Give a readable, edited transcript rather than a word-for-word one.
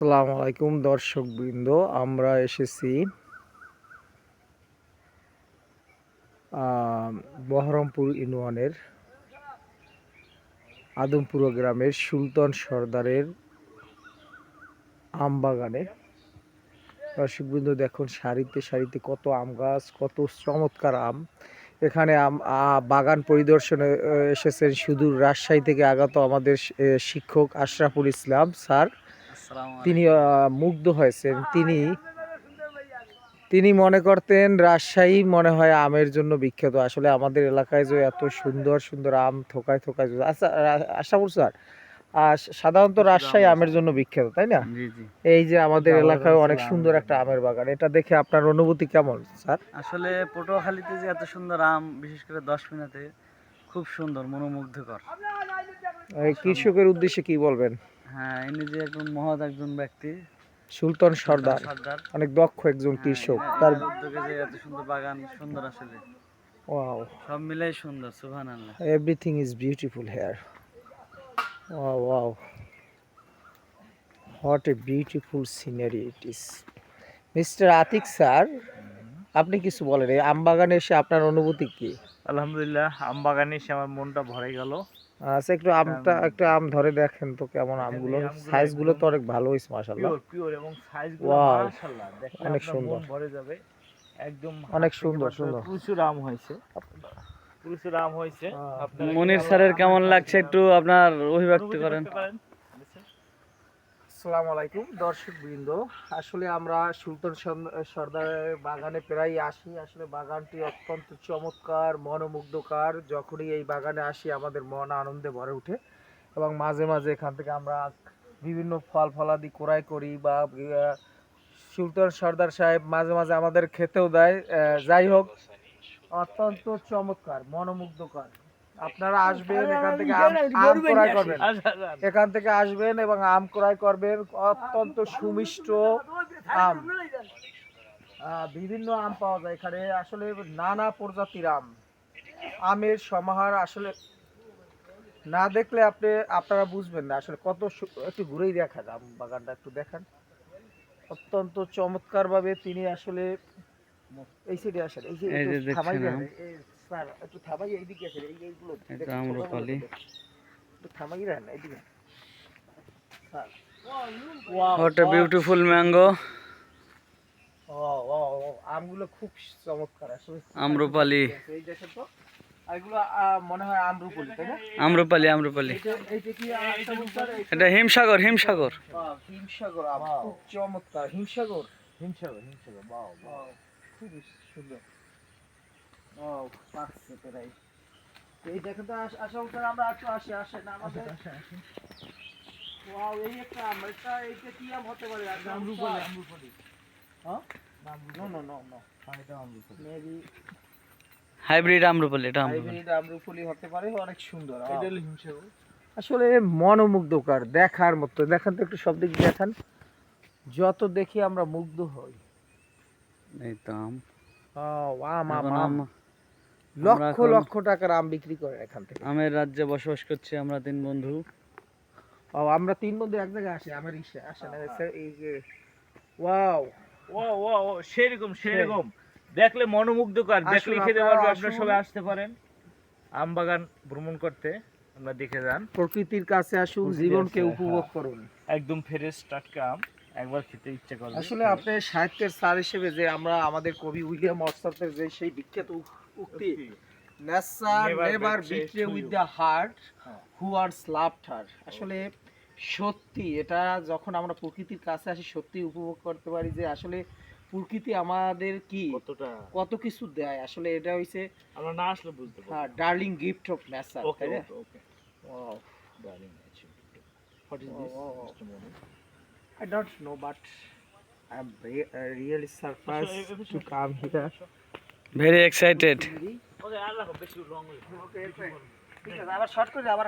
আসসালামু আলাইকুম দর্শকবৃন্দ, আমরা এসেছি বহরমপুর ইউনিয়নের আদমপুর গ্রামের সুলতান সর্দারের আম বাগানে। দর্শকবৃন্দ দেখুন, সারিতে সারিতে কত আম গাছ, কত চমৎকার আম। এখানে বাগান পরিদর্শনে এসেছেন সুদূর রাজশাহী থেকে আগত আমাদের শিক্ষক আশরাফুল ইসলাম স্যার। তিনি মুগ্ধ হয়েছেন। তিনি মনে করতেন রাজশাহী মনে হয় আমের জন্য বিখ্যাত। আসলে আমাদের এলাকায় যে এত সুন্দর সুন্দর আম থোকায় থোকায়। আচ্ছা আশরাফুল স্যার, সাধারণত রাজশাহী আমের জন্য বিখ্যাত, তাই না? এই যে আমাদের এলাকায় অনেক সুন্দর একটা আমের বাগান, এটা দেখে আপনার অনুভূতি কেমন স্যার? আসলে পটুয়াখালীতে যে এত সুন্দর আম, বিশেষ করে 10 মিনিটে খুব সুন্দর, মনোমুগ্ধকর। কৃষকের উদ্দেশ্যে কি বলবেন? হ্যাঁ, ইনি যে মহৎ একজন ব্যক্তি, সুলতান সর্দার অনেক দক্ষ একজন কৃষক। তার উদ্যোগে যে এত সুন্দর বাগান, সুন্দর আসলে। ওয়াও, সব মিলাই সুন্দর, সুবহানাল্লাহ। Everything is beautiful here. Wow wow, what a beautiful scenery it is. Mister Atiq sir, আপনি কিছু বলেন, এই আম বাগানে এসে আপনার অনুভূতি কি? আলহামদুলিল্লাহ, আম বাগানে এসে আমার মনটা ভরে গেল। আচ্ছা, একটু আম ধরে দেখেন তো কেমন আমগুলো। সাইজগুলো তো অনেক ভালো হয়েছে মাশাআল্লাহ। পিওর এবং সাইজগুলো মাশাআল্লাহ, দেখলে অনেক আপনার সুন্দর, মন ভরে যাবে। একদম অনেক সুন্দর সুন্দর। প্রচুর আম হয়েছে, প্রচুর আম হয়েছে। আপনারা মনির স্যারের কেমন লাগছে একটু আপনার অভিব্যক্তি করেন। আসসালামু আলাইকুম দর্শকবৃন্দ, আসলে আমরা সুলতান সর্দারের বাগানে প্রায় আসি। আসলে বাগানটি অত্যন্ত চমৎকার, মনোমুগ্ধকর। যখনই এই বাগানে আসি আমাদের মন আনন্দে ভরে ওঠে এবং মাঝে মাঝে এখান থেকে আমরা বিভিন্ন ফল ফলাদি ক্রয় করি বা সুলতান সর্দার সাহেব মাঝে মাঝে আমাদের খেতেও দেয়। যাই হোক, অত্যন্ত চমৎকার, মনোমুগ্ধকর। আপনারা আসবেন, এখান থেকে আম ক্রয় করবেন, এখান থেকে আসবেন এবং আম ক্রয় করবেন। অত্যন্ত সুমিষ্ট আম, বিভিন্ন আম পাওয়া যায় এখানে। আসলে নানা প্রজাতির আমের সমাহার। আসলে না দেখলে আপনারা বুঝবেন না আসলে কত। একটু ঘুরেই দেখা আম বাগানটা একটু দেখান। অত্যন্ত চমৎকার ভাবে তিনি আসলে এই সাইডে আসেন, এই এই যে যে থামাই দেখছেন, স্যার, একটু থামাই, এইদিকে আসেন, এইগুলো এটা আম্রপালি। একটু থামাই রাখেন এইদিকে sir. What a beautiful mango. আমগুলো খুব চমৎকার আসলে। আম্রপালি, এই দেখেন তো, এগুলো মনে হয় আমরুপালি, তাই না? আম্রপালি, আম্রপালি। এইটা কি স্যার? এটা হিমসাগর, হিমসাগর। হিমসাগর আম, খুব চমৎকার। হিমসাগর হিমসাগর হিমসাগর, বাও বাও, খুব সুন্দর। ও পাচ্ছে প্রায়। এই দেখেন তো আশা, আমরা একটু আসেন আমাদের। ওয়াও, এই একটা আম, এইটা কি আম হতে পারে? আমরুপালি, আমরুপালি। হ্যাঁ, নো নো নো নো, এটা আমরুপালি, মেবি হাইব্রিড আম্রপালি, এটা আম্রপালি। হাইব্রিড আমরুপালি হতে পারে। অনেক সুন্দর। এটা হলো হিমসাগর। আসলে মনোমুগ্ধকর, দেখার মতো। দেখান তো একটু, সব দিক দেখান। যত দেখি আমরা মুগ্ধ হই। এই তো আম, আম আম এখন আম, আম। লক্ষ লক্ষ টাকার আম বিক্রি করে এখান থেকে। আমের রাজ্যে বসবাস করছি আমরা 3 বন্ধু। আমরা 3 বন্ধু এক জায়গায় আসি আমের ইসে আসেন। এই যে ওয়াও ওয়াও ওয়াও, সেরকম সেরকম, দেখলে মনোমুগ্ধকর। দেখলে খেতে পারবে। আপনারা সবাই আসতে পারেন আম বাগান ভ্রমণ করতে। আমরা দেখে যান, প্রকৃতির কাছে আসুন, জীবনকে উপভোগ করুন। একদম ফ্রেশ টাটকা আম, একবার খেতে ইচ্ছা করবে। আসলে আপনি সাহিত্যের স্যার হিসেবে যে আমরা আমাদের কবি উইলিয়াম ওয়ার্ডসওয়ার্থের যে সেই বিখ্যাত উক্তি, nature never betray with the heart who ours loved her. আসলে সত্যি, এটা যখন আমরা প্রকৃতির কাছে আসি সত্যি উপভোগ করতে পারি যে আসলে প্রকৃতি আমাদের কি কত কিছু দেয়। আসলে এটা হইছে আমরা না আসলে বুঝতে পারবো। হ্যাঁ, darling gift of nature, okay তাই না? Okay, darling nature. What is this, mister Moni? I don't know, but I'm really surprised to come here. Very excited. Okay, আর রাখো, বেশি রং হইছে। Okay, ঠিক আছে, আবার শর্ট করে আবার